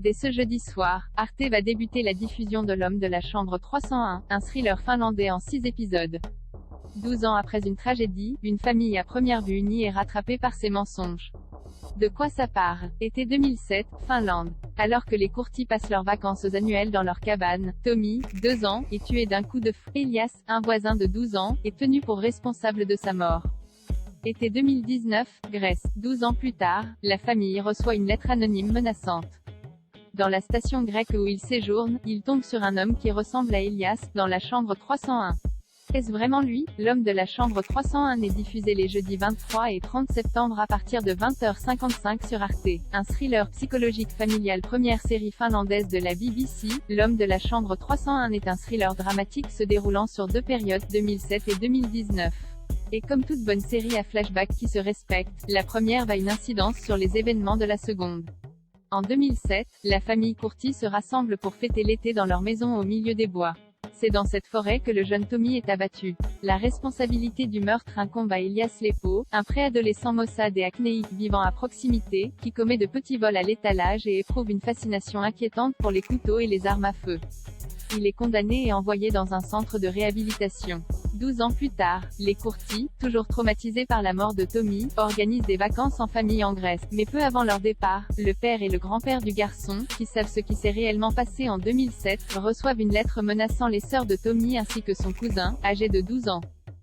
Dès ce jeudi soir, Arte va débuter la diffusion de L'Homme de la Chambre 301, un thriller finlandais en 6 épisodes. 12 ans après une tragédie, une famille à première vue unie est rattrapée par ses mensonges. De quoi ça part? Été 2007, Finlande. Alors que les courtis passent leurs vacances aux annuelles dans leur cabane, Tommy, 2 ans, est tué d'un coup de feu. Elias, un voisin de 12 ans, est tenu pour responsable de sa mort. Été 2019, Grèce. 12 ans plus tard, la famille reçoit une lettre anonyme menaçante. Dans la station grecque où il séjourne, il tombe sur un homme qui ressemble à Elias, dans la chambre 301. Est-ce vraiment lui? L'Homme de la Chambre 301 est diffusé les jeudis 23 et 30 septembre à partir de 20h55 sur Arte. Un thriller psychologique familial, première série finlandaise de la BBC. L'Homme de la Chambre 301 est un thriller dramatique se déroulant sur 2 périodes, 2007 et 2019. Et comme toute bonne série à flashback qui se respecte, la première a une incidence sur les événements de la seconde. En 2007, la famille Courti se rassemble pour fêter l'été dans leur maison au milieu des bois. C'est dans cette forêt que le jeune Tommy est abattu. La responsabilité du meurtre incombe à Elias Lepo, un préadolescent maussade et acnéique vivant à proximité, qui commet de petits vols à l'étalage et éprouve une fascination inquiétante pour les couteaux et les armes à feu. Il est condamné et envoyé dans un centre de réhabilitation. 12 ans plus tard, les Courti, toujours traumatisés par la mort de Tommy, organisent des vacances en famille en Grèce. Mais peu avant leur départ, le père et le grand-père du garçon, qui savent ce qui s'est réellement passé en 2007, reçoivent une lettre menaçant les sœurs de Tommy ainsi que son cousin, âgé de 12 ans.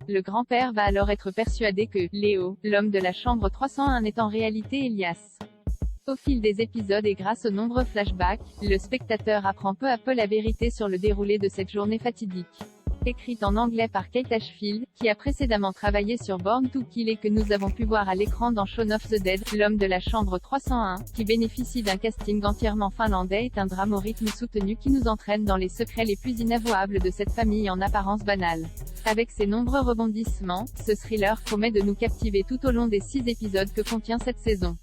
Le grand-père va alors être persuadé que Léo, l'homme de la chambre 301, est en réalité Elias. Au fil des épisodes et grâce aux nombreux flashbacks, le spectateur apprend peu à peu la vérité sur le déroulé de cette journée fatidique. Écrite en anglais par Kate Ashfield, qui a précédemment travaillé sur Born to Kill et que nous avons pu voir à l'écran dans Shaun of the Dead, L'Homme de la Chambre 301, qui bénéficie d'un casting entièrement finlandais, est un drame au rythme soutenu qui nous entraîne dans les secrets les plus inavouables de cette famille en apparence banale. Avec ses nombreux rebondissements, ce thriller promet de nous captiver tout au long des 6 épisodes que contient cette saison.